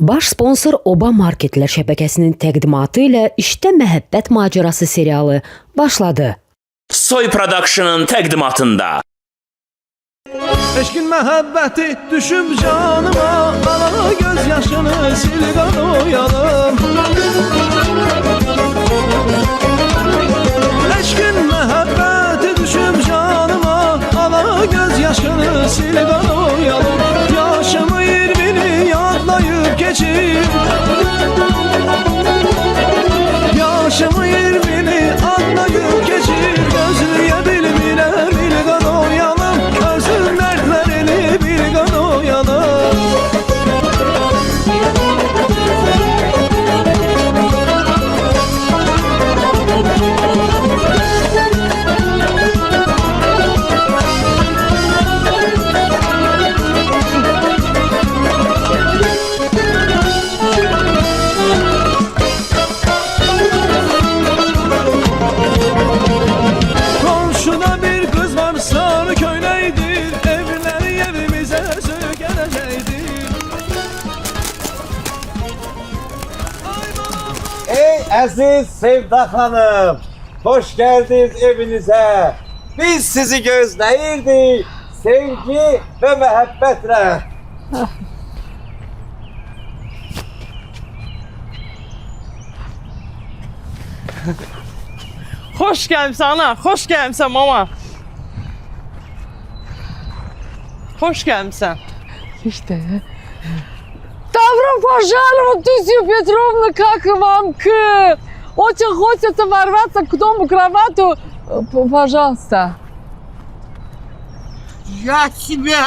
Baş sponsor Oba Marketlər şəbəkəsinin təqdimatı ilə İşdə Məhəbbət Macerası serialı başladı. Soy Production'ın təqdimatında. Eşkin məhəbbəti düşüb canıma, ala göz yaşını sil qanoyalım. Eşkin məhəbbəti düşüb canıma, ala göz yaşını sil qanoyalım. Yaşımı 20'ni yadlayıb keçib, yaşımı 20'ni adlayıb keçib, gözləyə bilmirəm il qanoyalım. Gözüm dərdlərini bir qanoyalım. Komşuda bir kız var, sarı köynəkdir, evləri evimizə söykənəcəkdir. Ey aziz Sevda Hanım, hoş geldiniz evinize. Biz sizi gözləyirdik, sevgi ve məhəbbətle. Hoş gelmişsin ana, hoş gelmişsin mama. Hoş gelmişsin. İşte. Добро пожаловать, Тусия Петровна, как вам? Очень хочется ворваться к дому, кровату. Пожалуйста. Я тебя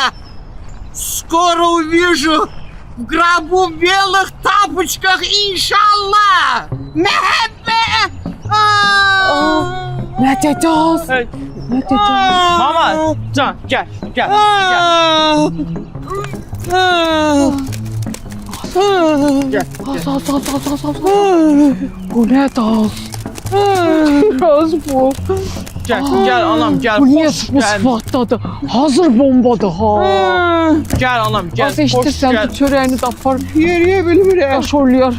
скоро увижу в гробу в белых тапочках, иншаллах! Мехбе! Ne dediniz? Evet. Ne dediniz? Mama, can gel, gel, gel. Gel. Az. Bu ne dans? Biraz bu. Gel anam gel. Bu niye Hoş bu gel. sıfatladı? Hazır bombadı ha. Gel anam gel. Az işte hoş sen gel. bu çöreğini de apar. Yeriye bilmirəm. Taşorluyor.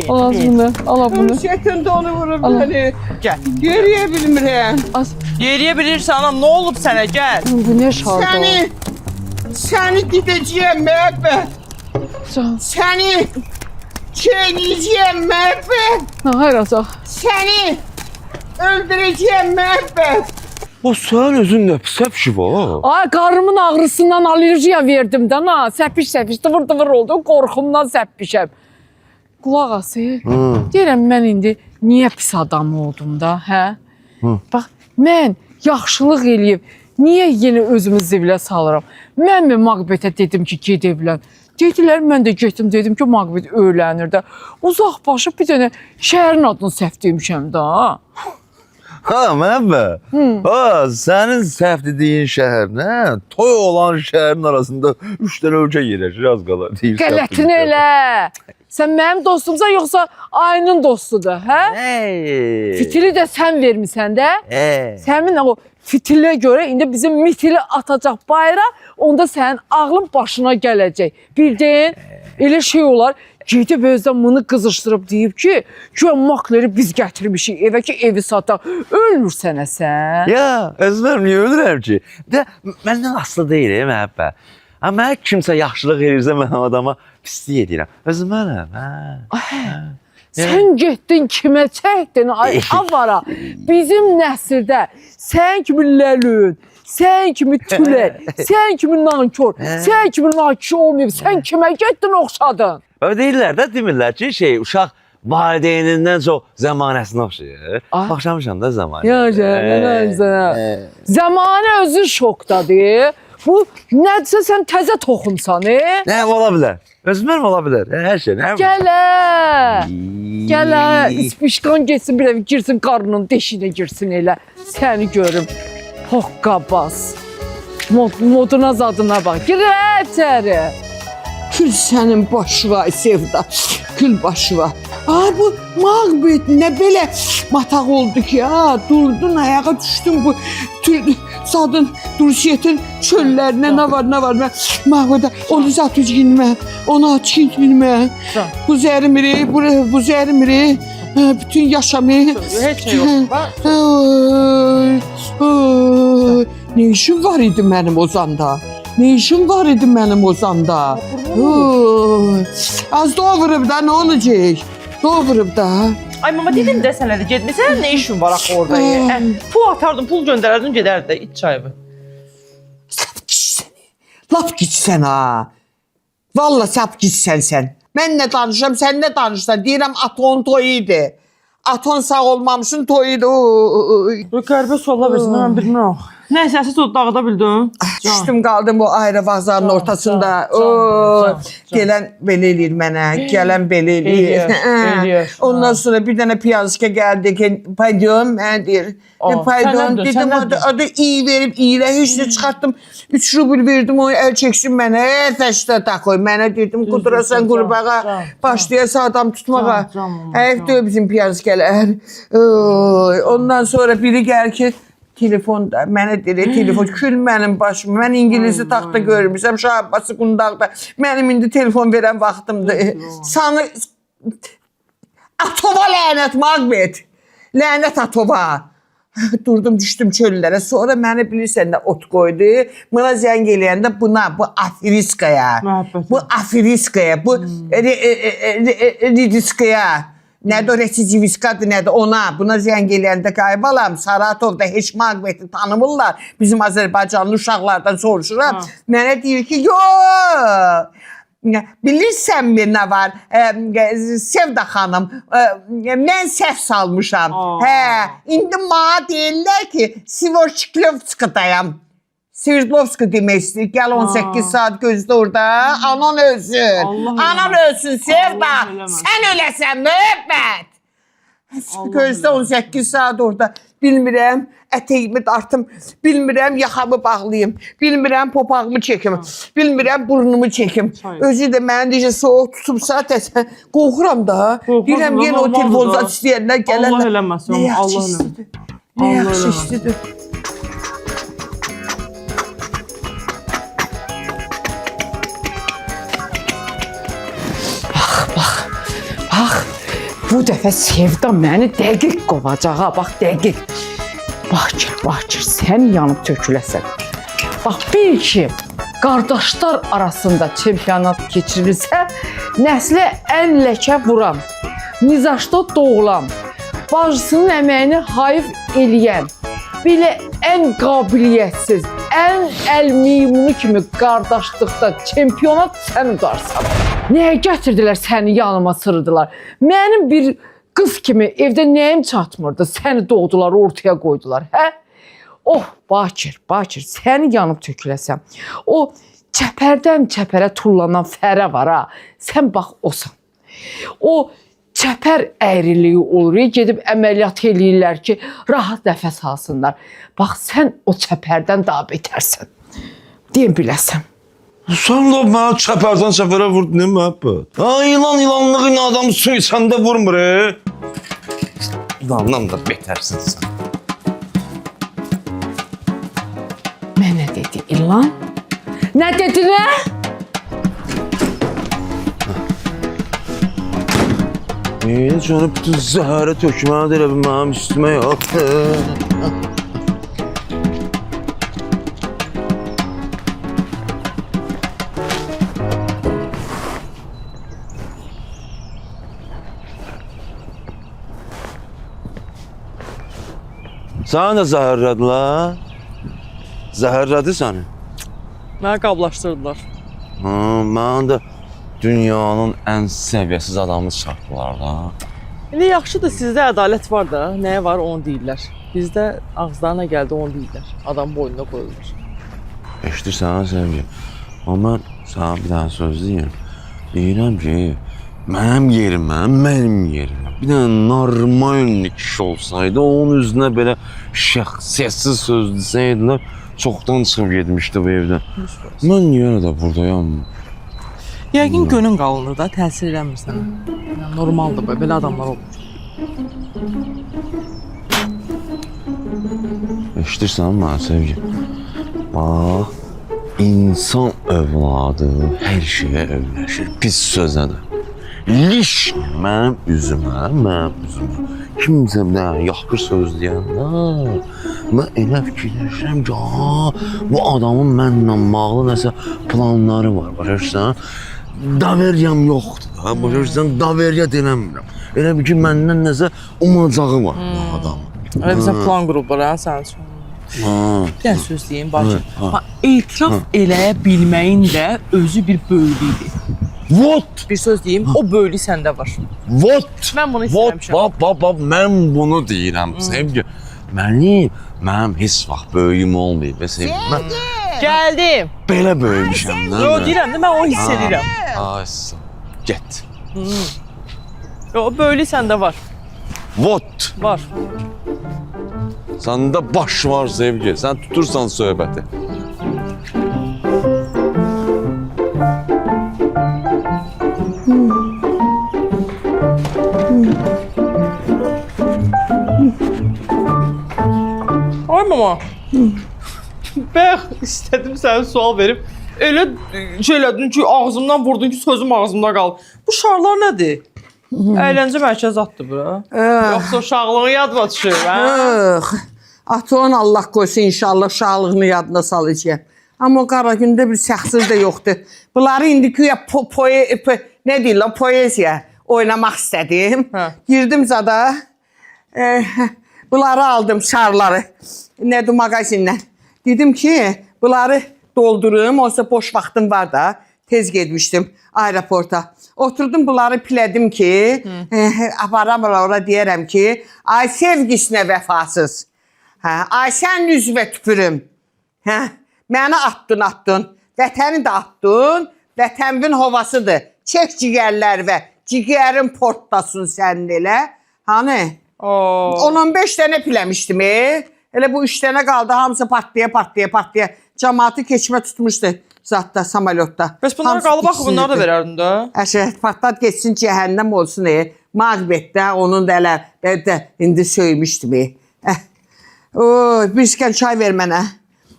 Al az bunu. Al bunu. Çetin donu vurub Allah. beni. Gel. Yeriye bilmirəm. Az. Yeriyebilirsin anam ne olup sana gel. Bu ne şardı? Seni gideceğim mehbet. Seni çiğneyeceğim mehbet. Hayır azah. Seni öldüreceğim mehbet. O sen özünle sepşi var. Ay karnımın ağrısından alerjiya verdim de ha. Səpiş tıvır oldu. Qorxumdan səpişəm. Qulaq as. Deyirəm mən indi niyə pis adam oldum da, hə? Bax, mən yaxşılıq eləyib niyə yenə özümü zibilə salıram? Mən mi Maqbetə dedim ki, ged evlən? Dedilər, mən də getdim, dedim ki, Maqbet öylənir də. Uzaq başı bir dənə şəhərin adını səhv demişəm də. Ha məhəbbət. Ha senin səhv dediğin şehir ne? Toy olan şehrin arasında 3 tane ölçə yerləşir az qala. Qələtini elə. Sən mənim dostumsan, yoxsa Ayının dostudur, hə? Hey. Fitili də sən vermisən də. Sənin o fitilə görə indi bizim mitili atacaq bayra, onda sənin ağlın başına gələcək. Bildin? Elə şey olar, gedib özdən mını qızışdırıb deyib ki, güya makleri biz gətirmişik evə ki, evi sataq. Ölmür sənə sən. Ya özüm niye ölürəm ki? De məndən aslı deyil məhəbbət. Amma kimsə yaxşılıq edirsə mən adama pislik edirəm. Özüm mənəm. Sən getdin kimə çəkdin? Ay avara. Bizim nəsildə sən kimi ləlün, sən kimi tülə, sən kimi nankor, sən kimi nakişi olmayıb, sən kimə getdin oxşadın? Böyle deyirlər də demirlər ki, uşaq valideynindən çox zəmanəsinə oxşayır. Baxşamışam da zamanə. Sənə. Zamanə özü şokdadır. Bu nədirsə sən təzə toxumsan, Nə ola bilər? Özümən ola bilər. Hər şey. Gələ. İspişqan getsin bir evi girsin, qarnının deşiyinə girsin elə. Səni görüm. Hoqqabaz. Moduna zadına bax. Girə içəri. Kül sənin başına Sevda. Kül başına. Ay bu mağbet ne belə mataq oldu ki ha. Durdun ayağa düşdün bu sadın Dursiyetin çöllerine ne var ben mağbada onu zatı girmə. Onu aç girmə. Bu zərmiri bu zərmiri bütün yaşamı Heç şey yok. Bak. Ne işim var idi mənim Ozanda? Ne işim var idi mənim Ozanda? Az doğrup da ne olacak? Doğrup da. Ay mama dedim də sənə də getməsən nə işin var axı orada? Pul atardın, pul göndərərdin, gedərdi də iç çayı. Lap gitsen ha. Vallahi sap gitsen sen. Mənlə danışıram, səninlə danışsan. Deyirəm aton toyuydu. Aton sağ olmamışın toyuydu. Qəribə suallar versin, mən bilmirəm. Nəysə, siz o dağıda bildin. Düşdüm qaldım bu ayrı vazanın ortasında. Gələn belə eləyir mənə, gələn belə eləyir. Ondan sonra bir dənə piyanska gəldi ki, paydiyon, mən deyir. Paydiyon dedim, adı iyi verib, iyilə heç də çıxartdım. 3 rubl verdim, o əl çəksin mənə, fəşdə takoy. Mənə dedim, qudurasan qurbağa, başlayasa adam tutmağa. Həyətdə bizim piyanskalar. Ondan sonra biri gəlir ki, telefonda, mənə deyir, telefon, kül mənim başım, mən İngilizce taxta görmüşəm, Şahabası qundaqda, mənim indi telefon verən vaxtımdır. Sanı, Atova lənət, Mağbet, lənət Atova. Durdum, düşdüm çöllərə, sonra məni bilirsən də ot qoydu, buna zəng eləyəndə buna, bu afiriskaya, bu ridiskaya, nədir o residiviskadır, nədir ona, buna zəng eləyəndə qaybalam, Saratovda heç Mağbeti tanımırlar, bizim Azərbaycanlı uşaqlardan soruşuram, mənə deyir ki, yox, bilirsən mi nə var, Sevda xanım, mən səhv salmışam, indi mənə deyirlər ki, Sivorçiklovskadayam. Sverdlovski demək istəyir, gəl 18 saat gözdə orada, anan ölsün, Sevda, sən öləsən, müəbbət. Gözdə 18 saat orada, bilmirəm, ətəyimi dartım, bilmirəm, yaxamı bağlayım, bilmirəm, popağımı çəkim, bilmirəm, burnumu çəkim. Özü də mənə necə soğuk tutubsa, qorxuram da, deyirəm, yenə o telefonda istəyənlər gələnlər. Allah eləməsin, Allah eləməsin. Nə yaxşı istidir. Bax, bu dəfə Sevda məni dəqiq qovacaq ha, bax dəqiq. Bakır, sən yanıb töküləsən. Bax, bil ki, qardaşlar arasında çempionat keçirilsə, nəslə ən ləkə vuran, nizaşda doğulan, bacısının əməyini hayıf eləyən, belə ən qabiliyyətsiz, ən əl-mimunu kimi qardaşlıqda çempionat sən udarsan. Nəyə gətirdilər səni yanıma sırıdılar? Mənim bir qız kimi evdə nəyim çatmırdı? Səni doğdular, ortaya qoydular, hə? Oh, Bakır, səni yanıb töküləsəm. O çəpərdən çəpərə tullanan fərə var ha, sən bax osan. O çəpər əyriliyi olur, gedib əməliyyat eləyirlər ki, rahat nəfəs alsınlar. Bax, sən o çəpərdən daha betərsən. Deyim biləsən. Sən də mənə çəpərdən çəpərə vurdun, nə məhəbbət? İlanlığı ilə adam su içəndə vurmur, İlandan da betərsin sən. Mənə dedi ilan? Nə dedi, nə? Canım, bütün zəhərə tökməni elə bir mənim üstümə yatdı. Səni də zəhərlədilər? Zəhərlədi səni? Mənə qablaşdırdılar. Mən də dünyanın ən səviyyəsiz adamını çıxartdılar da. İndi yaxşıdır, sizdə ədalət var da, nəyə var onu deyirlər. Bizdə ağızlarına gəldi onu deyirlər. Adam boynuna qoyulur. Eşidirsən sevgi. Amma mən sana bir dənə söz deyirəm. Deyirəm ki, mənim yerim. Bir dənə normal kişi olsaydı, onun üzünə belə şəxsiyyətsiz söz desəydilər, çoxdan çıxıb getmişdi bu evdən. Mən yenə də buradayam. Yəqin gönün qalınır da, təsir eləmir sənə. Yəni, normaldır bu, belə adamlar olur. Eşidirsən mənə sevgi? Bax, insan övladı hər şeyə övləşir, pis sözə də. Liş mənim üzümə. Kimsə nə yaxşı söz deyəndə, mən elə fikirləşirəm ki, bu adamın mənlə bağlı nəsə planları var, başarırsan? Daveryam yoxdur da, başarırsan? Daverya denəmirəm. Elə bir ki, məndən nəsə umacağı var bu adamın. Elə bizə plan qurublar, hə, sənin üçün. Bir dənə söz deyim, bacı. Etiraf eləyə bilməyin də özü bir böyüklükdür. Vot! Bir söz deyim, o böyüklük səndə var. Vot! Mən bunu istəmişəm. Vot, mən bunu deyirəm, sevgi. Mənim heç vaxt böyüyüm olmayıb, sevgi. Mən Gəldim. belə böyümüşəm də. Yo, deyirəm də, mən onu hiss edirəm. Ay, get. Yo, böyüklük səndə var. Vot! Var. Səndə baş var, sevgi. Sən tutursan söhbəti. Ay mama. Bəx, istədim sənə sual verib. Elə şey elədin ki, ağzımdan vurdun ki, sözüm ağzımda qaldı. Bu şarlar nədir? Əyləncə mərkəzatdır bura. Yoxsa uşaqlığın yadıma düşür, hə? Atan Allah qoysun inşallah uşaqlığını yadına salacaq. Amma o qara gündə bir şəxsiz də yoxdur. Bunları indi güya nə deyirlər, poeziya oynamaq istədim. Girdim zada. Bunları aldım, şarları. Nədir mağazindən. Dedim ki, bunları doldurum, oysa boş vaxtım var da. Tez getmişdim aeroporta. Oturdum, bunları pilədim ki, aparam ora deyərəm ki, ay sevgisinə vəfasız. Ay sən üzvə tüpürüm. Məni attın. Vətəni də attın. Vətənin havasıdır. Çək cigərlər və cigərin portlasın sənin elə. Hani? 10-15 dənə piləmişdim. Elə bu 3 dənə qaldı. Hamısı partlaya. Cəmaatı keçmə tutmuşdu zatda, samolyotda. Bəs bunlara qalıb axı, bunları da verərdin də. Əşət, partlat geçsin, cəhənnəm olsun. Mağbətdə onun da elə indi söymüşdüm. Bir skən çay ver mənə.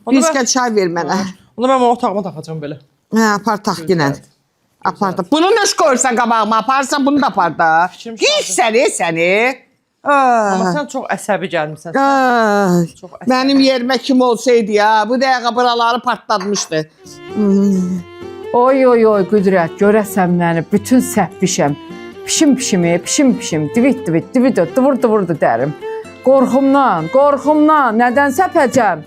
Onda mən onu otağıma taxacam belə. Apar tax ginən. Apar da. Bunu nə qoyursan qabağıma? Aparsan bunu da apar da. Giz səni. Amma sən çox əsəbi gəlmişsən. Mənim yerimə kim olsaydı ya, bu dəqiqə buraları partlatmışdı. Oy, Qüdrət, görəsən məni, bütün səppişəm. Pişim, divit, dıvırdı dərim. Qorxumdan, nədən səpəcəm?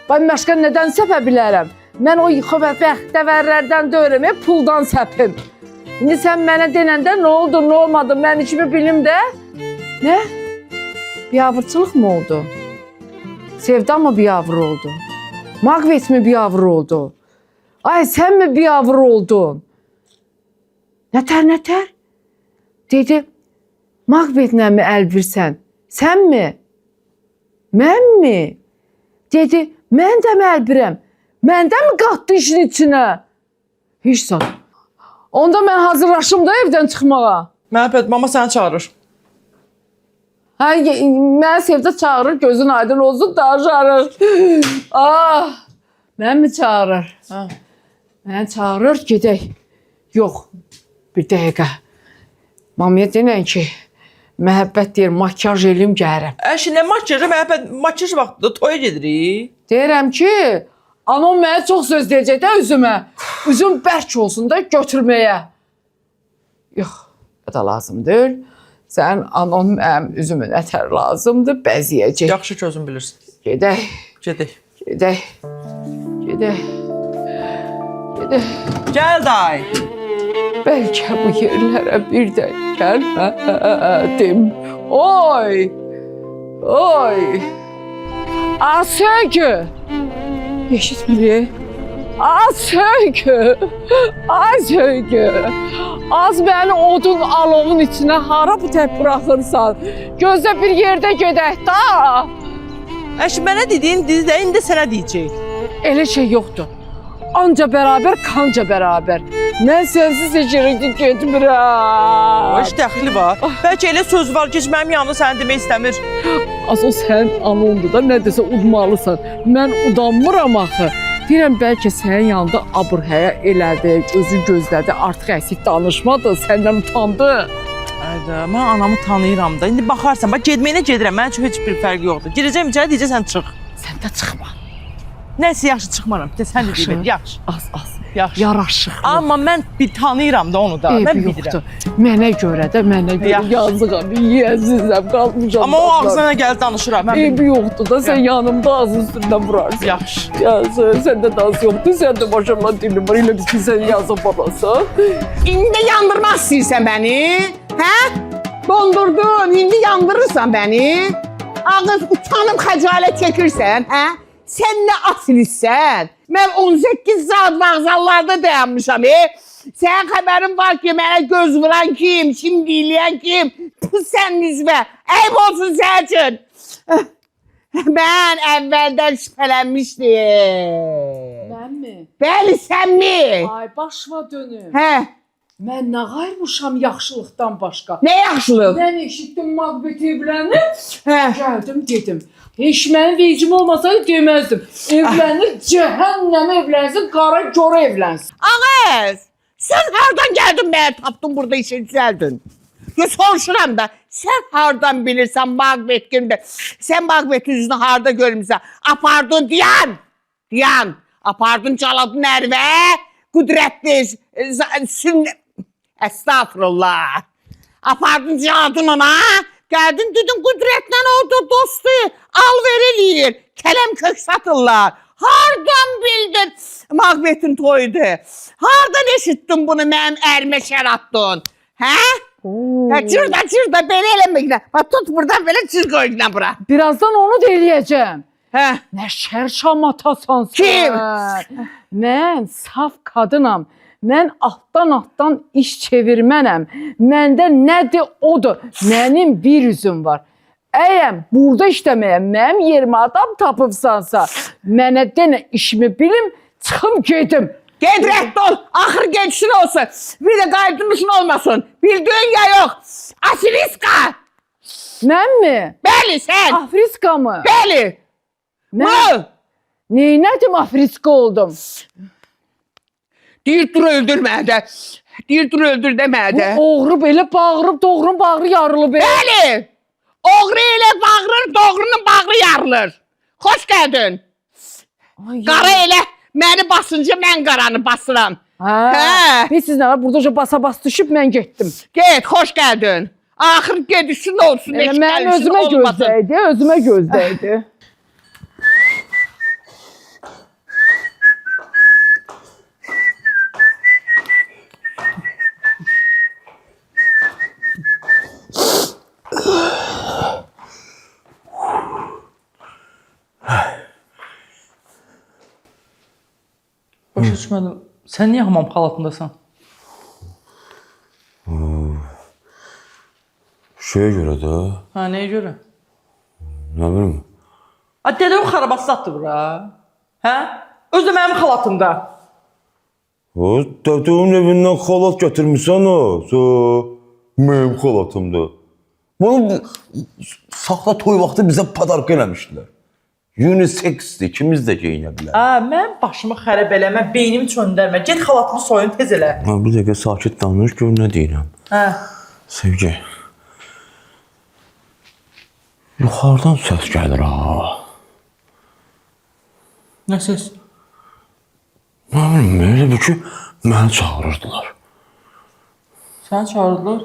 Ben başqa nədən səpə bilərəm? Mən o bəxtəvərlərdən deyirəm, puldan səpim. İndi sən mənə denəndə nə oldu, nə olmadı, mən içimi bilim də. Nə? Biabırçılıq mı oldu? Sevda mı biabır oldu? Mağbet mi biabır oldu? Ay sən mi biabır oldun? Nətər? Dedi, Mağbetlə mi əl birsən? Sən mi? Mən mi? Dedi, mən də mi əl birəm? Məndə mi qatdı işin içinə? Heç zat. Onda mən hazırlaşım da evdən çıxmağa. Məhəbbət, mama səni çağırır. Mən Sevda çağırır, gözün aydın olsun da çağırır. Mən mi çağırır? Mən çağırır, gedək. Yox, bir dəqiqə. Mamaya denən ki, Məhəbbət deyir, makyaj eləyim gəlirəm. Əşi, nə makyajı? Məhəbbət, makyaj vaxtıdır, toya gedirik. Deyirəm ki, anam mənə çox söz deyəcək də üzümə. Üzüm bərk olsun da götürməyə. Yox, bu da lazım deyil. Sən anan mənim üzümü nətər lazımdır, bəziyəcək. Yaxşı ki, özün bilirsin. Gedək. Gəl day. Bəlkə bu yerlərə bir də gəlmədim. Oy! Asögü! Eşitmir. Asögü! Az məni odun alovun içinə hara bu tək buraxırsan? Gözlə bir yerdə gedək da. Əşi, mənə dediyin dizdə indi sənə deyəcək. Elə şey yoxdur. anca bərabər, kanca bərabər. Mən sənsiz heç yerə getmirəm. Heç dəxli var. Bəlkə elə söz var ki, mənim yanımda səni demək istəmir. Az o sənin anondur da, nə desə udmalısan. Mən udanmıram axı. Deyirəm, bəlkə sənin yanında abır-həya elədi, gözü gözlədi, artıq əsik danışmadı, səndən utandı. Ayda, mən anamı tanıyıram da. İndi baxarsan, bax getməyinə gedirəm, mənim üçün heç bir fərqi yoxdur. Girəcəm içəri, deyəcəksən çıx. Sən də çıxma. Nəsə yaxşı çıxmaram. De sən də deyir, yaxşı. Az. Yaxşı. Yaraşıqlı. Amma mən bir tanıyıram da onu da. Mən Eybi bilirəm. yoxdur. Mənə görə Yaxşı. yazıqam, yiyəsizəm, qalmışam. Amma o ağzına gəl danışıram. Mən Eybi yoxdur da, sən yanımda ağzın üstündən vurarsan. Yaxşı. Səndə də az yoxdur, sən də maşallah dilim var, elə biz ki, sən yazıb balasan. İndi yandırmaq istəyirsən məni? Hə? Dondurdun, indi yandırırsan məni? Ağız utanıb xəcalət çəkirsən, hə? Sən nə asilsən? Mən 18 saat vağzallarda dayanmışam, Sənin xəbərin var ki, mənə göz vuran kim, şimdi eləyən kim? Bu sən nizbə, eyb olsun sənin üçün. Mən əvvəldən şübhələnmişdim. Mənmi? Bəli, sən mi? Ay, başıma dönüm. Hə, Mən nə qayırmışam yaxşılıqdan başqa? nə yaxşılıq? Mən eşitdim Maqbet evlənir, Hə. gəldim dedim. Heç mənim vecim olmasaydı deməzdim. Evlənir, cəhənnəmə evlənsin, qara görə evlənsin. Ağız, sən hardan gəldin mənə tapdın burada işe düzəldin? Soruşuram da, sən hardan bilirsən Maqbet kimdir? Sən Maqbet üzünü harda görmüsən? Apardın diyan, apardın caladın ərvə, qüdrətli, Estağfurullah. Apardın caladın ona, gəldin dedin qüdrətlə orada dostu, alver eləyir, kələm kök satırlar. Hardan bildin Maqbetin toyudu? Hardan eşitdin bunu mənim ərimə şəratdın? Hə? Cırda, belə eləməklə. Bax, tut buradan belə cır qoyuqla bura. Birazdan onu da eləyəcəm. Hə? Nə şər şamatasan sən. Kim? Mən saf qadınam. Mən altdan iş çevirmənəm. Məndə nədir odur. Mənim bir üzüm var. Əyəm burada işləməyə mənim yerimə adam tapıbsansa, mənə denə işimi bilim, çıxım gedim. Ged rədd ol, axır gedişin olsun. Bir də qaydınışın olmasın. Bildiyin ya yox. Asiliska. Mən mi? Bəli, sən. Afriska mı? Bəli. Mən neynədim Afriska oldum? Deyir dur öldürmə də. Deyir dur öldür demə də. Bu oğru belə bağırıb, doğrunun bağrı yarılıb. Bəli. Oğru ilə bağırır, doğrunun bağrı yarılır. Xoş gəldin. Qara elə məni basınca mən qaranı basıram. Hə. Biz siz nə var? Burada basa-bas düşüb mən getdim. Get, xoş gəldin. Axır gedişin olsun, Mən özümə gözdəydi, özümə gözdəydi. Başa düşmədim. Sən niyə hamam xalatındasan? Şeyə görə də, Hə, nəyə görə? nə bilim, Dədə o xarabasatdır bura. Hə? Özü də mənim xalatımda. o dədəmin evindən xalat gətirmişsən o, mənim xalatımda. Bunu saxla toy vaxtı bizə padarka eləmişdilər. Unisex-dir, ikimiz də geyinə bilər. Mən başımı xərab eləmə, beynimi çöndərmə. Get xalatımı soyun tez elə. Bir dəqiqə sakit danış, gör nə deyirəm. Hə. Sevgi. Yuxarıdan səs gəlir ha. Nə səs? Nə bilim, elə bir ki, məni çağırırdılar. Səni çağırdılar?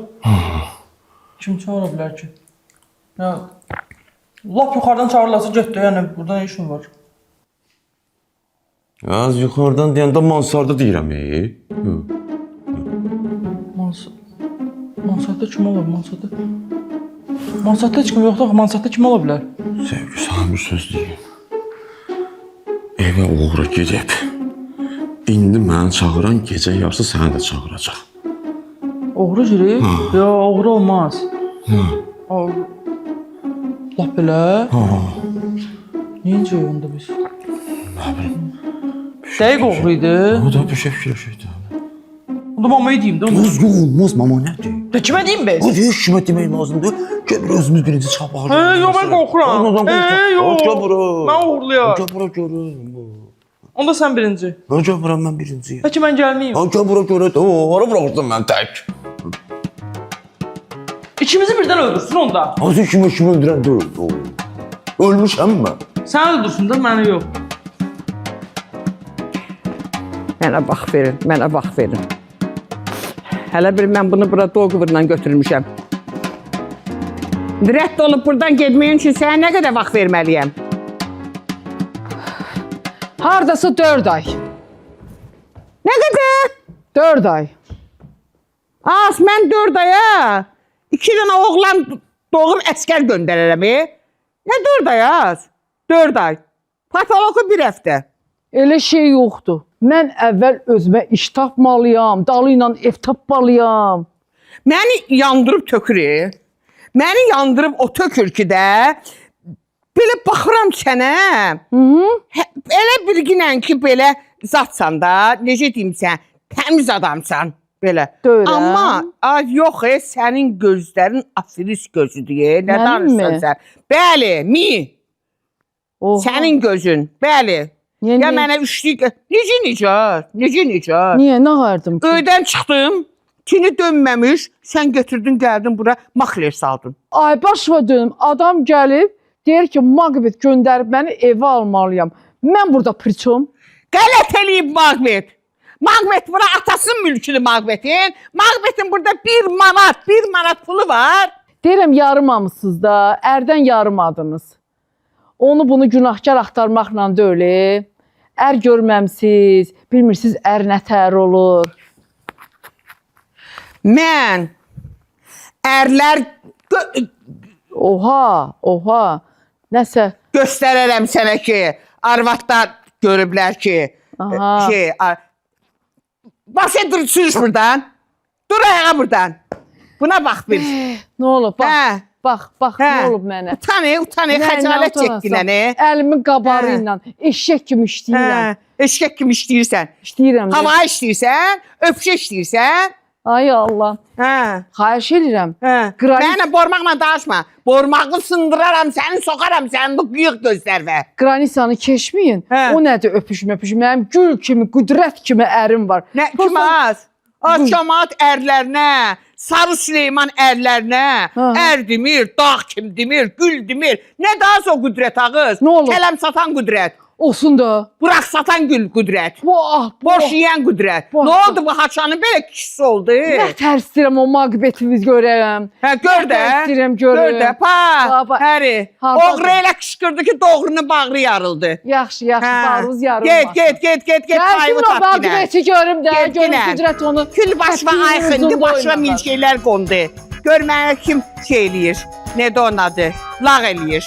Kim çağıra bilər ki? Ya, lap yuxarıdan çağırırlarsa get də, yəni burada nə işin var? Az yuxarıdan deyəndə mansarda deyirəm, Mansatda kim ola bilər? Mansatda heç kim yoxdur, mansatda kim ola bilər? Sevgi, sana bir söz deyim. Evə uğru gedib. İndi məni çağıran gecə yarısı səni də çağıracaq. Oğru girib? Ya, oğru olmaz. Lap belə? Niyə incə onda biz? Nə bilim, bir Dəqiq oğru idi. O da bir şey fikirləşəkdi. Onda mamaya deyim də onu. Yox, olmaz mama nədir? De kimə deyim bəs? O heç kimə demək lazımdır. Gəl bir özümüz birinci çapaq. Yox, mən qorxuram. Yox. Gəl bura. Mən uğurluyam. Gəl bura görüm. Onda sən birinci. Gəl bura, mən birinciyim. Bəlkə mən gəlməyim. Gəl bura görə də. Hara buraxdın mən tək? İkimizi birdən öldürsün onda. Azı kimi öldürən deyil. Ölmüşəm mən. Sən öldürsün də, məni yox. Mənə bax verin, mənə bax verin. Hələ bir mən bunu bura Doqvurla götürmüşəm. Rədd olub buradan getməyin üçün sənə nə qədər vaxt verməliyəm? Hardasa 4 ay. Nə qədər? 4 ay. Az, mən 4 aya 2 dənə oğlan doğub əskər göndərərəm. Nə 4 ay az? 4 ay. Patoloqu bir həftə. Elə şey yoxdur. Mən əvvəl özümə iş tapmalıyam, dalı ilə ev tapmalıyam. Məni yandırıb tökür. Məni yandırıb o tökür ki də belə baxıram sənə. Elə bilginən ki, belə zatsan da, necə deyim sən, təmiz adamsan. Belə. Deyirəm. Amma yox, sənin gözlərin afiris gözüdür. Nə Mənim mi? danışsan sən? Bəli, Oha. sənin gözün, bəli. Yəni, Ya mənə üçlük, necə? Niyə, nə vardım ki? Öydən çıxdım, tini dönməmiş, sən götürdün, gəldin bura, makler saldın. Ay başıma dönüm, adam gəlib, deyir ki, Maqbet göndərib məni evə almalıyam. Mən burada pırçım. Qələt eləyib Maqbet. Maqbet bura atasının mülküdür Maqbetin. Maqbetin burada 1 manat pulu var. Deyirəm, yarımamışsınız da, ərdən yarımadınız. Onu bunu günahkar axtarmaqla deyil. Ər görməmsiz, bilmirsiniz ər nətər olur. Mən ərlər Oha, nəsə. göstərərəm sənə ki, arvadlar görüblər ki, Aha. Başa dur, sürüş buradan. Dur ayağa buradan. Buna bax bir. Nə olub, bax, Hə. nə olub mənə? Utanı, xəcalət çəkdin. Əlimin qabarı ilə, eşək kimi işləyirəm. Eşkək kimi işləyirsən. İşləyirəm. Hava işləyirsən, öpüşə işləyirsən. Ay Allah, xahiş edirəm. Mənə bormaqla danışma. Bormağı sındıraram, səni soxaram, sənin bu büyük gözlərvə. Qranisanı keçməyin. Hə. O nədir öpüş. Mənim gül kimi, qüdrət kimi ərim var. Nə kimi az? O cəmaat ərlərinə, Sarı Süleyman ərlərinə, ər demir, dağ kim demir, gül demir. Nə daha az o qüdrət ağız? Nə olur? Kələm satan qüdrət. Olsun da. Bıraq satan gül qüdrət. Boş yeyən qüdrət. Boş. Nə oldu bu haçanın belə kişisi oldu? Nə tərsdirəm o Maqbetiniz görərəm. Gör də. Tərsdirəm Gör görürəm. də. Həri. Oğru elə qışqırdı ki, doğrunun bağrı yarıldı. Yaxşı, bağrınız yarılmaz. Get. Gəlsin o Maqbeti görüm də. Get, Görüm ginən. qüdrət onu. Kül başıma ayxındı, başıma milçəklər qondu. Gör mənə kim şey eləyir. Nədir onun adı? Lağ eləyir.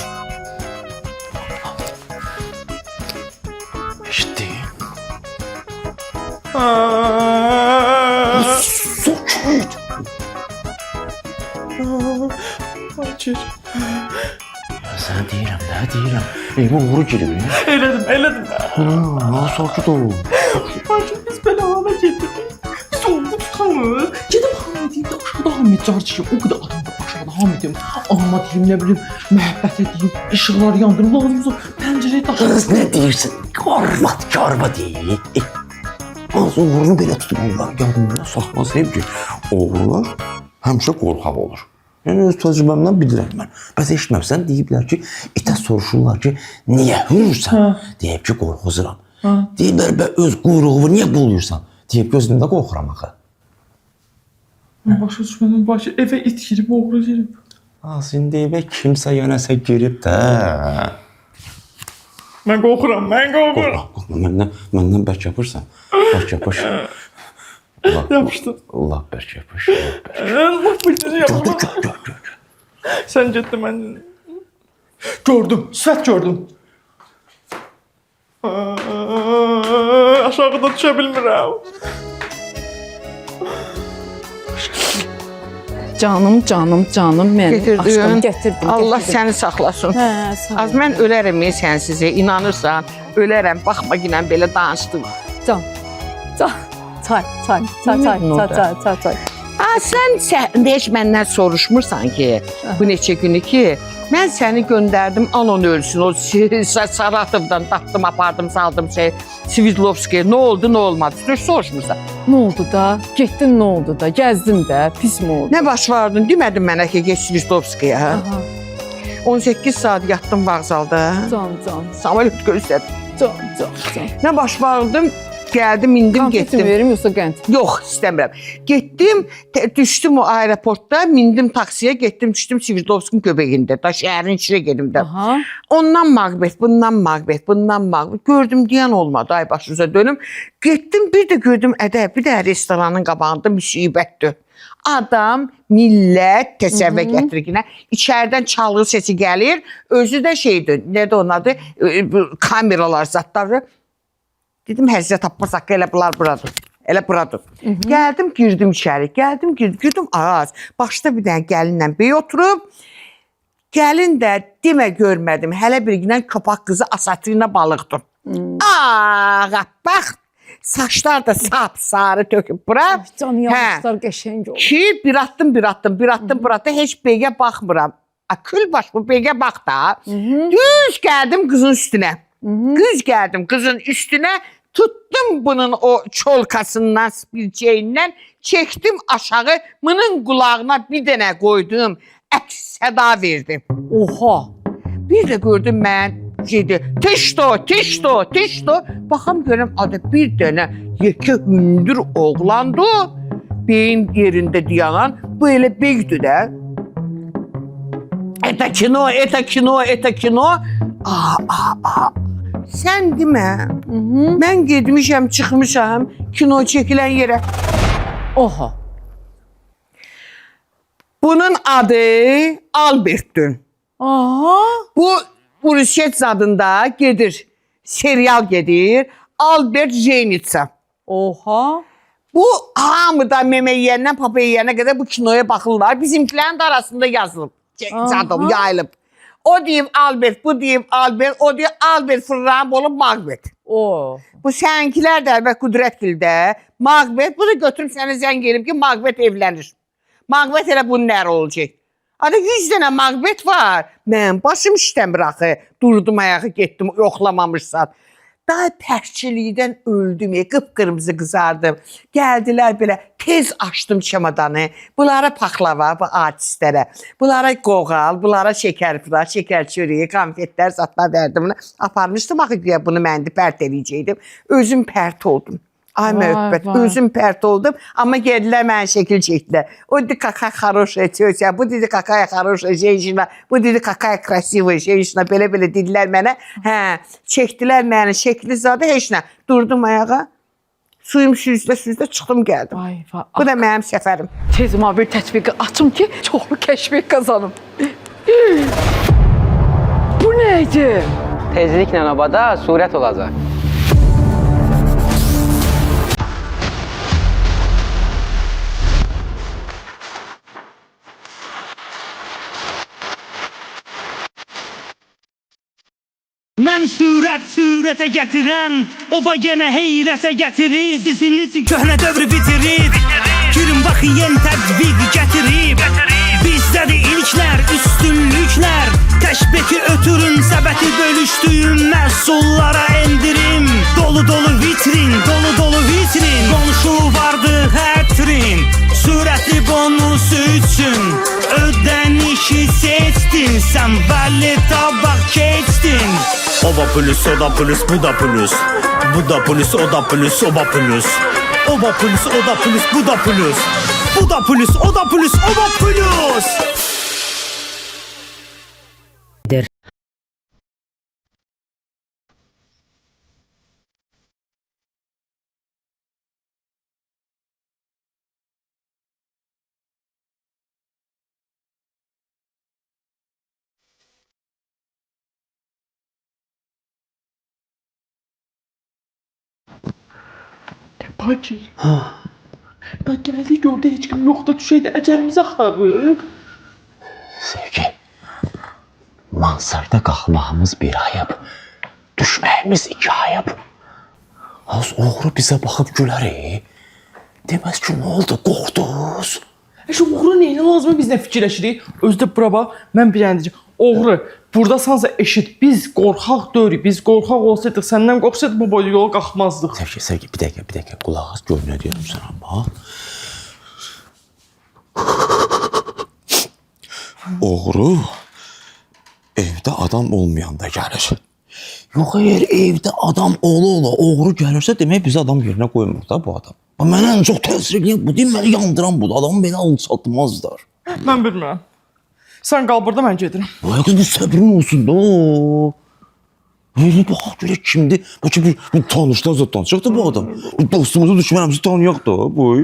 İşte. Sokut. Açır. Sənə deyirəm. Evə uğru girib. Elədim. Nasıl sakit ol? Açır, biz belə hala getdik. Biz oldu tutamır. Gedib hamı deyim də aşağıda hamı carçıyım. O qədər adam var aşağıda hamı deyim. Amma deyim, nə bilim, məhəbbət edeyim, ışıqları yandırım, lazımsa pəncərəyə taxırım. Qız nə deyirsən? Arvad deyil. Az uğrunu belə tutub onlar yadımda saxlasayım ki, oğrular həmişə qorxaq olur. Yəni öz təcrübəmdən bilirəm mən. Bəs eşitməmsən deyiblər ki, itə soruşurlar ki, niyə hürürsən? Deyib ki, qorxuzuram. Deyiblər, öz quyruğumu niyə buluyursan? Deyib gözündə qorxuram axı. Başa düşmədim, başı evə it girib, oğru girib. Indi evə kimsə yönəsə girib də. Mən qorxuram. Qorxma, məndən bərk yapırsan. Bərk yapış. Yapışdın. Allah bərk yapış. Allah bildir yapma. Gör. Sən getdin, mən gördüm, sifət gördüm. Aşağıda düşə bilmirəm. Canım, canım, canım mənim. Aşkım, Getirdin. gətirdim. Allah gətirdim. səni saxlasın. Hə, sağ ol. Az mən ölərəm sənsiz, inanırsan, ölərəm. Baxma ginən belə danışdım. Can. Can. Çay, çay, çay, çay, çay, çay, çay, çay. Sən heç məndən soruşmursan ki, bu neçə günü ki, mən səni göndərdim, anon ölsün. O Saratovdan tapdım, apardım, saldım Sverdlovskiyə. Nə oldu, nə olmadı? Heç soruşmursan. Nə oldu da? Getdin, nə oldu da? Gəzdin də, pis mi oldu? Nə baş vardın? Demədin mənə ki, geç Sverdlovskiyə. Aha. 18 saat yatdım vağzalda. Can. Samolyot gözlədim. Can. Nə baş vardım? Gəldim, indim, Konfeti getdim. verim yoxsa qənd? Yox, istəmirəm. Getdim, düşdüm o aeroportda, mindim taksiyə, getdim, düşdüm Sverdlovskin göbəyində, da şəhərin içinə gedim də. Aha. Ondan mağbət, bundan mağbət, bundan mağbət. Gördüm, deyən olmadı, ay başınıza dönüm. Getdim, bir də gördüm, bir də restoranın qabağında müsibətdir. Adam, millət təsəvvür gətirir ki, içəridən çalğı səsi gəlir, özü də şeydir, nədir onun adı, kameralar, zatları. Dedim, həzrət Abbas haqqı elə bunlar buradır. Elə buradır. Gəldim, girdim içəri. Girdim az. Başda bir dənə gəlinlə bey oturub. Gəlin də demə görmədim. Hələ bir günə köpək qızı asatrinə balıqdır. Bax, saçlar da sap-sarı töküb bura. Can yağışlar qəşəng olur. Ki, bir atdım, heç beyə baxmıram. Kül baş bu beyə bax da. Düz gəldim qızın üstünə. Qızın üstünə. Tuttum bunun o çolkasından, bilceğindən, çektim aşağı, bunun qulağına bir dənə qoydum, əks səda verdim. Oha! Bir də gördüm mən, teşto. Baxam görüm, adı bir dənə yekə hündür oğlandı, beyin yerində dayanan, bu elə beydir də. Eta kino. Sən demə, mən gedmişəm, çıxmışam kino çəkilən yerə. Oha! Bunun adı Albert'dür. Aha! Bu Rusiet adında gedir, serial gedir. Albert Jenitsa. Oha! Bu hamıdan meme yiyəndən papa yiyənə qədər bu kinoya baxırlar. Bizimkilərin də arasında yazılıb, yayılıb. O deyim Albert, bu deyim Albert, o deyim Albert fırlanıb olub Macbeth. Bu sənkilər də əlbət Qudrətgildə. Macbeth, bu da götürüb səni zəng elib ki, Macbeth evlənir. Macbeth elə bunun əri olacaq. Adı 100 dənə Macbeth var. Mən başım işləmir axı. Durdum ayağı, getdim, yoxlamamışsan. Daha pərçilikdən öldüm, qıpqırmızı qızardım. Gəldilər belə, tez açdım çamadanı. Bunlara paxlava, bu artistlərə. Bunlara qoğal, bunlara şəkər fıra, şəkər çörəyi, konfetlər, zatlar verdim. Aparmışdım axı güya bunu mən də pərt eləyəcəkdim. Özüm pərt oldum. Ay müəbbət, özüm pərt oldum. Amma gedilər mənə şəkil çəkdilər. O dedi, kakay хорошая tетя, bu dedi, kakay хорошая женщина, bu dedi, kakay красивая женщина, belə-belə dedilər mənə. Çəkdilər mənə şəkli zadı, heç nə. Durdum ayağa, suyum süzdə çıxdım, gəldim. Bu da mənim səfərim. Tez mobil tətbiqi açım ki, çoxlu kəşfiyyat qazanım. Bu neydi? Tezliklə obada surət olacaq. Mən surətə gətirən, oba yenə heyrətə gətirir. Diziniz köhnə dövrü bitirir. Girin baxın yeni tədbiq gətirib. Bizdədir ilklər, üstünlüklər. Təşbeki ötürün, səbəti bölüşdüyüm məhsullara endirim. Dolu vitrin, dolu vitrin. Qonşu vardı hətrin. Surətli bonusu üçün ödənişi seçdin. Sən vəli tabaq keçdin. Oba plus, o da plus, bu da plus. Bu da plus, o da plus, oba plus. Oba plus, o da plus, bu da plus. Bu da plus, o da plus, oba plus. Bacı. Bak gəldi gördü heç kim yoxdur, düşəydə əcəlimiz axarıb. Sevgi, Mansarda qalmağımız bir ayıb, düşməyimiz 2 ayıb. Az oğru bizə baxıb gülər. Deməz ki, nə oldu, qorxdunuz? Şu oğru neyinə lazımı biz nə fikirləşirik? Özdə bura bax, mən bir dənə deyəcəm. Oğru, buradasansa eşit, biz qorxaq deyirik. Biz qorxaq olsaydıq, səndən qorxsaydıq bu boyda yola qalxmazdıq. Sevgi, bir dəqiqə, qulaq as, gör nə deyirəm sənə, bax. Oğru evdə adam olmayanda gəlir. Yox, əgər evdə adam ola, oğru gəlirsə, demək bizi adam yerinə qoymur da bu adam. Mənə ən çox təsir edən bu deyil, məni yandıran budur. Adam belə alçatmazlar. Mən bilmirəm. Sən qal burada, mən gedirəm. Vay qız, bu səbrin olsun da. Yeni baxaq görək kimdir? Bəlkə bir tanışdan zaten çıxdı bu adam. Bir dostumuzu düşmənimizi tanıyaq da. Boy.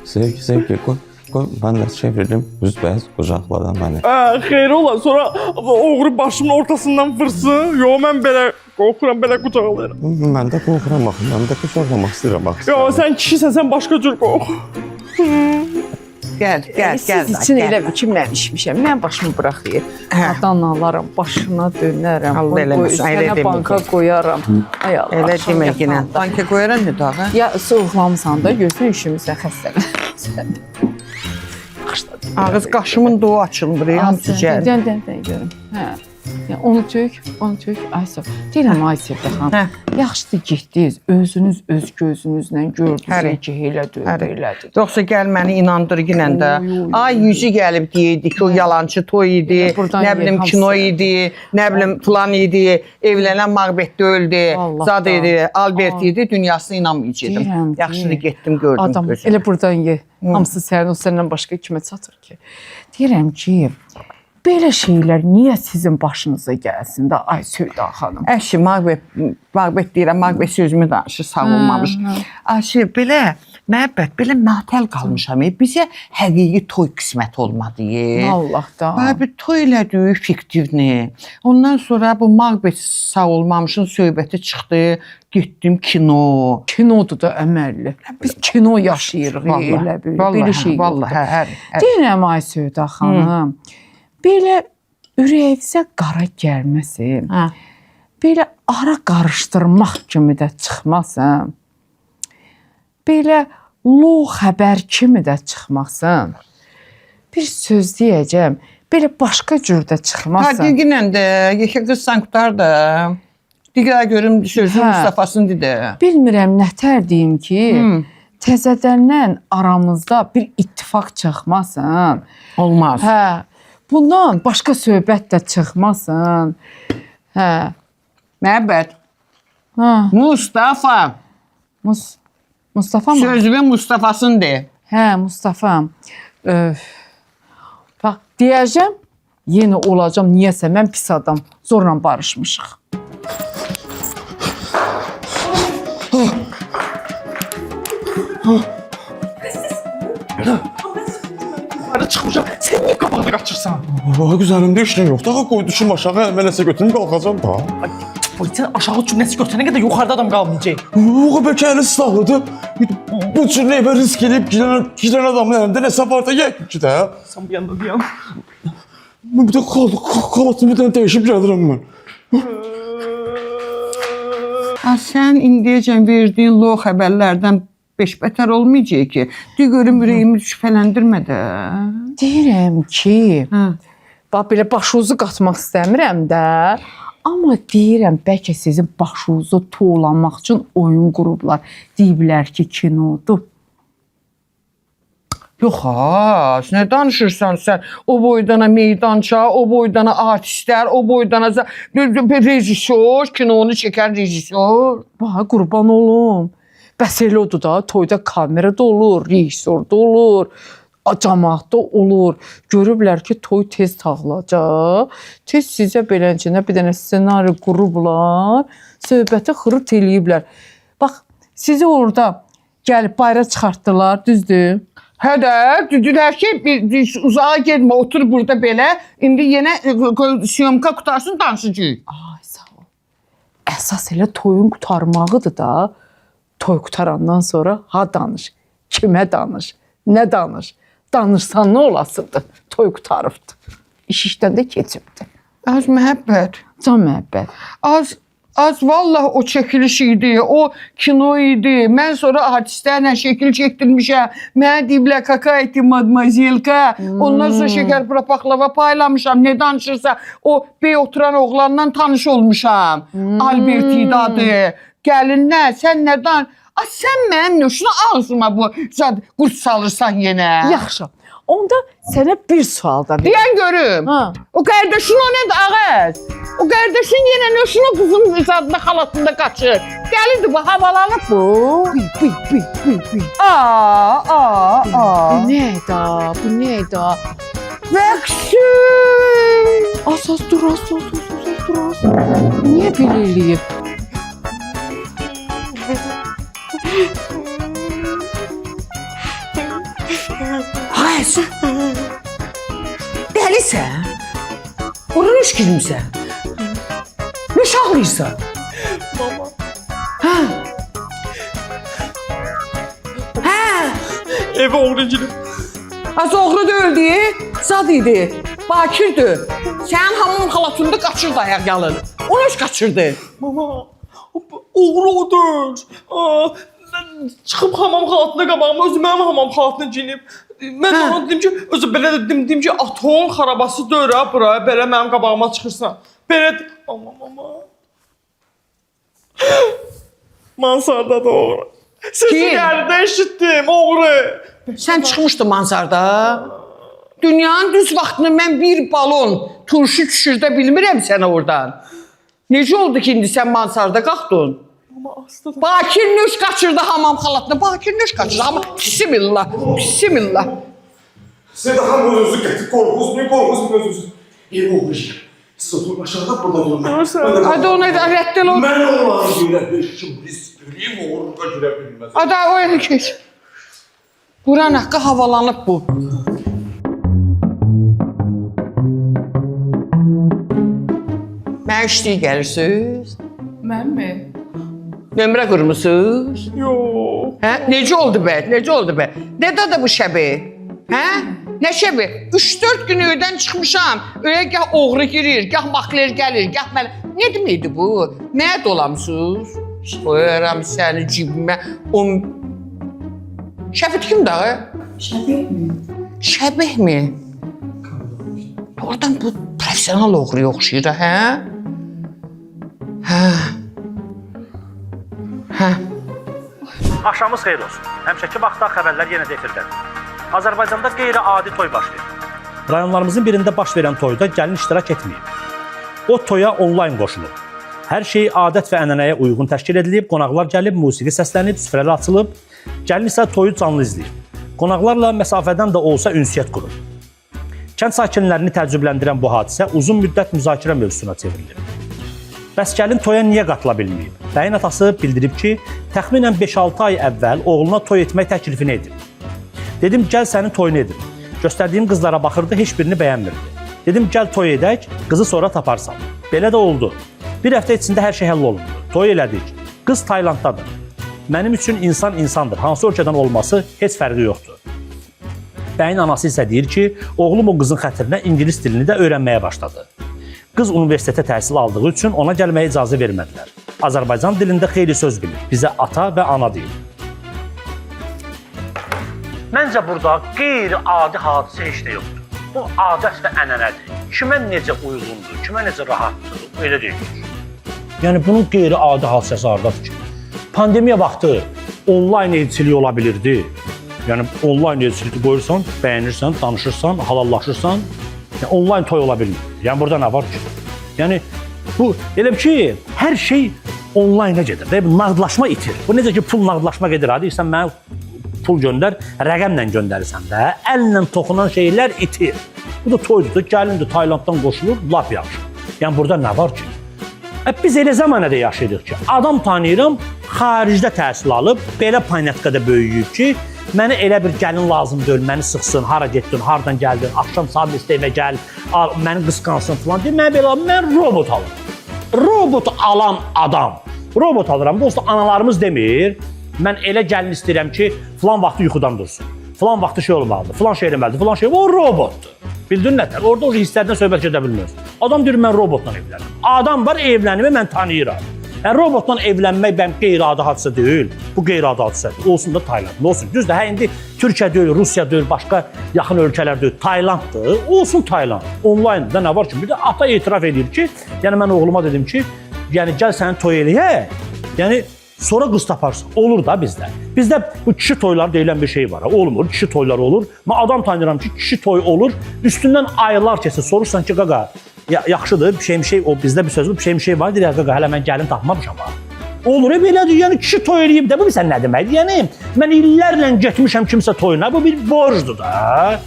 Sevgi, qoy. Mən də çevrildim, üzbəyiz qucaqladan məni. Xeyr ola, sonra oğru başımın ortasından vırsın. Yox, mən belə qorxuram, belə qucaqlayıram. Mən də qorxuram axı, mən də qucaqlamaq istəyirəm axı. Yox, sən kişisən, sən başqa cür qorx. Gəl. Siz üçün elə bir ki, mən işmişəm. Mən başımı buraxıyım. Adan alaram, başına dönərəm. Allah eləməsin, elə Sənə demə. banka qoyaram. Ay Allah. Elə axşam demə yenə. yatanda. Banka qoyaran nə daha? Ya soğuqlamısan da, gözün üşümüsən, xəstələnsən. Ağız qaşımın doğu açılmır, hamısı gəl. Dən görüm. Hə. Ya onu tök. Ay sağ. Deyirəm ay Sevdə xanım. Yaxşıdır getdiniz. Özünüz öz gözünüzlə gördünüz ki, elədir. Yoxsa gəl məni inandır yenə də. Ay yüzü gəlib deyirdi ki, o yalancı toy idi, nə bilim kino idi, nə bilim plan idi, evlənən Mağbətdə öldü, zad idi, Albert idi, dünyasına inanmayacaqdım. Yaxşıdır getdim, gördüm Adam gözüm. elə buradan ye. Hamısı sənin, o səndən başqa kimə çatır ki? Deyirəm ki, belə şeylər niyə sizin başınıza gəlsin də, ay Sevdə xanım? Əşi, Mağbət deyirəm, Mağbət sözümü danışır, sağ olmamış. Əşi, belə məhəbbət, belə matəl qalmışam. Bizə həqiqi toy qismət olmadı. Allah da. Bir toy elədik, fiktivni. Ondan sonra bu Mağbət sağ olmamışın söhbəti çıxdı, getdim kino. Kinodur da əməlli. Biz kino yaşayırıq elə belə şey. Vallahi, Deyirəm ay Sevdə xanım, belə ürəyinizə qara gəlməsin, belə ara qarışdırmaq kimi də çıxmasın, belə lo xəbər kimi də çıxmasın, bir söz deyəcəm, belə başqa cür də çıxmasın. Digilən də, yekə qızsan qutar da. Digər görüm sözün Mustafasını dedi. Bilmirəm nətər deyim ki, təzədəndən aramızda bir ittifaq çıxmasın. Olmaz. Hə, bundan başqa söhbət də çıxmasın. Hə. Məhəbbət. Mustafa. Mustafa mı? Sözümün Mustafasını de. Hə, Mustafam. Bax, deyəcəm, yenə olacam, niyəsə mən pis adam. Zorla barışmışıq. Yuxarı çıxmışam, sən niyə qabaqda qaçırsan? Güzəlimdə işlə yox. Daha qoy düşüm aşağı, mən nəsə götürüm qalxacam da. Ay, sən aşağı cümləsi götürənə qədər yuxarıda adam qalmayacaq. Yox, bəlkə əli silahlıdır. Bu cür evə risk edib gedən adamın əlində nəsə var da yəqin ki də. Sən bu yanda bir yan. Bir də xalatımı bir dənə dəyişib gəlirəm mən. Sən indiyəcən verdiyin lo xəbərlərdən beşbətər olmayacaq ki. Görüm ürəyimi şübhələndirmə də. Deyirəm ki, bax belə başınızı qatmaq istəmirəm də, amma deyirəm bəlkə sizin başınızı tuğlamaq üçün oyun qurublar. Deyiblər ki, kinodur. Yox ha, nə danışırsan sən? O boydana meydança, o boydana artistlər, o boydana rejissor, kinonu çəkən rejissor. Bax, qurban olum. Bəs elə odur da, toyda kamera da olur, rejissor da olur, cəmaət də olur. Görüblər ki, toy tez tağılacaq. Tez sizə beləcənə bir dənə ssenari qurublar, söhbəti xırıt eləyiblər. Bax, sizi orada gəlib bayra çıxartdılar, düzdür? Hə də, dedilər ki, uzağa getmə, otur burada belə. İndi yenə syomka qutarsın, danışacağıq. Ay, sağ ol. Əsas elə toyun qurtarmağıdır da. Toy qurtarandan sonra ha danış, kimə danış, nə danış. Danışsan nə olasıdır? Toy qurtarıbdı. İş işdən də keçibdi. Az məhəbbət. Can məhəbbət. Az vallahi o çəkiliş idi, o kino idi. Mən sonra artistlərlə şəkil çəkdirmişəm. Mənə deyiblər kaka etdi madmazelka. Ondan sonra şəkər paklava paylamışam. Ne danışırsa o bey oturan oğlanla tanış olmuşam. Albert idi adı. Gəlinlər, sən nədən? Sən mənim nöşünə ağzıma bu qurs salırsan yenə. Yaxşı. Onda sənə bir sual da verim. Deyən görüm. Ha. O qardaşın o nədir ağız? O qardaşın yenə nöşünü qızın zadında xalatında qaçır. Gəlindir bu, havalanıb bu. Bıy. Aa. Bu nə da? Bu nə da? Vəxşi. Asas dur. Niyə belə eləyib? Hayır. Dəlisən? Oran hoş girmişsən. Ne şahlıysan? Mama. Evi oğru girib. Az oğru deyildi, zad idi. Bakirdir. Sənin hamam xalatında qaçır dayak yalın. Onu hoş qaçırdı. Mama, oğru odur. Çıxıb hamam xalatına qabağıma, özü mənim hamam xalatına giyinib. Mən də ona dedim ki, özü belə dedim ki, aton xarabası döyür ha bura, belə mənim qabağıma çıxırsan. Belə, mama. Mansarda da oğru. Sesi gəldi, eşitdim, oğru. Sən çıxmışdın mansarda. Dünyanın düz vaxtını mən bir balon turşu düşürdə bilmirəm sənə oradan. Necə oldu ki, indi sən mansarda qalxdın? Bakir nöş qaçırdı hamam xalatına. Bakir nöş qaçırdı. Amma bismillah. Siz de hamı özünüzü getir, korkuzmayın özünüzü. Ev olmuş. Siz oturun aşağıda, burada durun. Hadi ona rəddəl ol. Mən onları görəbilmişim, biz görəyim, orada görə bilməz. Hadi o yana keç. Buran haqqı havalanıb bu. Mən işliyə gəlirsiniz? Mən mi? Nömrə qurmusunuz? Yox. Hə? Necə oldu bə? Nədə bu şəbi? Hə? Nə şəbi? 3-4 gün öydən çıxmışam. Öyə gah oğru girir, gah makler gəlir, gah mən... Nə deməkdir bu? Nəyə dolamsınız? Qoyaram səni cibimə. Şəbit kimdir ağı? Şəbih mi? Oradan bu profesional oğru oxşayır, hə? Hə. Axşamınız xeyir olsun. Həmişəki vaxtda xəbərlər yenə də efirdədir. Azərbaycanda qeyri-adi toy baş verir. Rayonlarımızın birində baş verən toyda gəlin iştirak etməyib. O toya onlayn qoşulub. Hər şey adət və ənənəyə uyğun təşkil edilib, qonaqlar gəlib, musiqi səslənib, süfrələr açılıb, gəlin isə toyu canlı izləyib. Qonaqlarla məsafədən də olsa ünsiyyət qurub. Kənd sakinlərini təəccübləndirən bu hadisə uzun müddət müzakirə mövzusuna çevrilib. Bəs gəlin toya niyə qatıla bilməyib? Bəyin atası bildirib ki, təxminən 5-6 ay əvvəl oğluna toy etmək təklifini edib. Dedim, gəl sənin toyunu edim. Göstərdiyim qızlara baxırdı, heç birini bəyənmirdi. Dedim, gəl toy edək, qızı sonra taparsan. Belə də oldu. Bir həftə içində hər şey həll olundu. Toy elədik. Qız Taylanddadır. Mənim üçün insan insandır. Hansı ölkədən olması heç fərqi yoxdur. Bəyin anası isə deyir ki, oğlum o qızın xətrinə ingilis dilini də öyrənməyə başladı. Qız universitetə təhsil aldığı üçün ona gəlməyə icazə vermədilər. Azərbaycan dilində xeyli söz bilir. Bizə ata və ana deyir. Məncə burada qeyri-adi hadisə heç də yoxdur. Bu adət və ənənədir. Kimə necə uyğundur, kimə necə rahatdır, elə deyilir. Yəni bunun qeyri-adi hadisəsi hardadır ki? Pandemiya vaxtı onlayn elçilik ola bilirdi. Yəni onlayn elçiliyi qoyursan, bəyənirsən, danışırsan, halallaşırsan, yəni onlayn toy ola bilmir. Yəni burada nə var ki? Yəni bu elə ki, hər şey onlayna gedir. Bu nağdlaşma itir. Bu necə ki pul nağdlaşma gedir. Hadi sən mənə pul göndər, rəqəmlə göndərirsən də, əllə toxunan şeylər itir. Bu da toydur, gəlindir, Taylanddan qoşulur, lap yaxşı. Yəni burada nə var ki? Biz elə zamanədə yaşayırıq ki, adam tanıyıram, xaricdə təhsil alıb, belə planetkada böyüyüb ki, mənə elə bir gəlin lazım deyil, məni sıxsın, hara getdin, hardan gəldin, axşam saat istəyimə gəl, məni qısqansın falan deyil, mən belə, mən robot alım. Robot alan adam. Robot alıram. Dostu analarımız demir. Mən elə gəlin istəyirəm ki, filan vaxtı yuxudan dursun. Filan vaxtı şey olmalıdır. Filan şey eləməlidir. Filan şey. O robotdur. Bildin nətər? Orada o hisslərdən söhbət gedə bilməz. Adam deyir, mən robotla evlənirəm. Adam var, evlənimi mən tanıyıram. Yəni, robotla evlənmək bəm qeyri-adi hadisə deyil. Bu qeyri-adi hadisədir. Olsun da Tayland. Olsun. Düzdür, hə, indi Türkiyə deyil, Rusiya deyil, başqa yaxın ölkələr deyil. Taylanddır. Olsun Tayland. Online'da nə var ki? Bir də ata etiraf edir ki, yəni mən oğluma dedim ki, yəni gəl səni toy eləyək. Yəni sonra qız taparsan. Olur da bizdə. Bizdə bu kişi toyları deyilən bir şey var. Olmur, kişi toyları olur. Mən adam tanıyıram ki, kişi toy olur. Üstündən aylar keçir. Sorursan ki, qaqa, yaxşıdır, bir şey, o bizdə bir söz var, bir şey var. Deyir, qaqa, hələ mən gəlin tapmamışam ha. Olur, belədir. Yəni kişi toy eləyib də bu sən nə deməkdir? Yəni mən illərlə getmişəm kimsə toyuna. Bu bir borcdur da.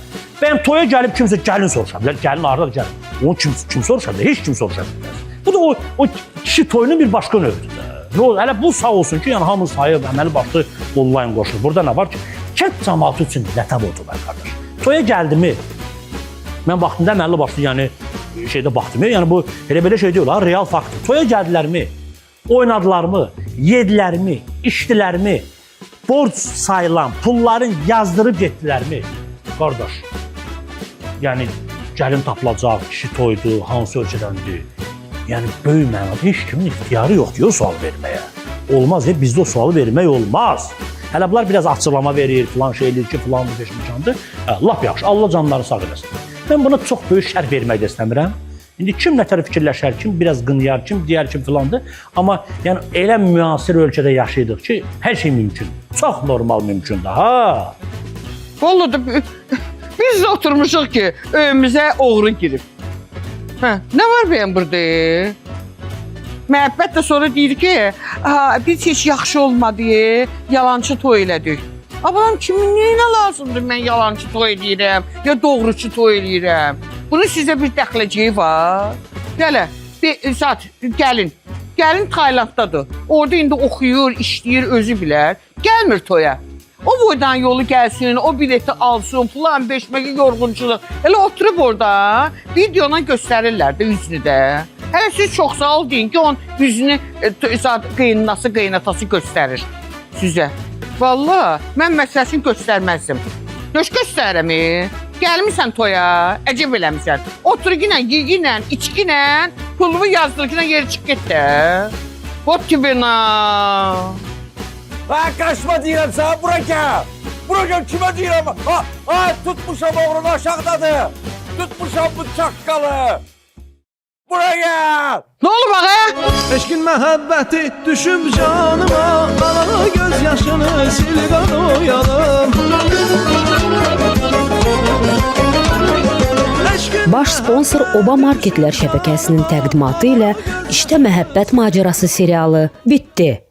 Ben toya gəlib kimsə gəlin soruşa bilər. Gəlin hardadır, gəlin. Onu kim soruşa bilər? Heç kim soruşa bilməz. Bu da o kişi toyunun bir başqa növüdür də. Hələ bu sağ olsun ki, yəni hamı sayıb, əməli başlı online qoşulur. Burada nə var ki, kənd cəmaatı üçün lətəb oldu mən qardaş. Toya gəldimi, mən vaxtında əməlli başlı, yəni şeydə baxdım. Yəni bu elə-belə şey deyil, real faktdır. Toya gəldilərmi, oynadılarmı, yedilərmi, içdilərmi, borc sayılan, pulların yazdırıb getdilərmi? Qardaş, yəni gəlin tapılacaq, kişi toydu, hansı ölkədəndir? Yəni böyük mənada heç kimin ixtiyarı yoxdur o sual verməyə. Olmaz, bizdə o sualı vermək olmaz. Hələ bunlar biraz açıqlama verir, filan şey eləyir ki, filan bu peşməkandır. Lap yaxşı, Allah canları sağ eləsin. Mən buna çox böyük şərh vermək də istəmirəm. İndi kim nətər fikirləşər, kim biraz qınıyar, kim deyər ki, filandır. Amma yəni elə müasir ölkədə yaşayırdıq ki, hər şey mümkün. Çox normal mümkündür, ha? Vallahi da biz oturmuşuq ki, öyümüzə oğru girib. Hə, nə var bəyəm burada? Məhəbbət də sonra deyir ki, biz heç yaxşı olmadı, yalancı toy elədik. Ablam kimin neyinə lazımdır mən yalancı toy eləyirəm, ya doğrucu toy eləyirəm? Bunun sizə bir dəxləcəyi var. Gələ, gəlin. Gəlin Taylanddadır. Orada indi oxuyur, işləyir, özü bilər. Gəlmir toya. O boydan yolu gəlsin, o bileti alsın, plan beşməki yorğunçuluq. Elə oturub orada videona göstərirlər də üzünü də. Hələ siz çox sağ ol deyin ki, onun üzünü qeynatası, qeynatası göstərir sizə. Vallahi, mən məsələsini göstərməzdim. Nöş göstərirəm, gəlmirsən toya, əcəb eləmirsən. Otur ginən, yeginən, içginən, pulunu yazdırginən yeri çıx get də. Bot kibina. Kaçma deyirəm sana, bura gəl. Bura gəl, kimə deyirəm? Tutmuşam oğrunu aşağıdadır. Tutmuşam bu çaqqalı. Bura gəl. Nə olub ağa? Eşkin məhəbbəti düşüb canıma, qanana göz yaşını sil qanoyalım. Baş sponsor Oba Marketlər şəbəkəsinin təqdimatı ilə İşdə Məhəbbət Macerası serialı bitdi.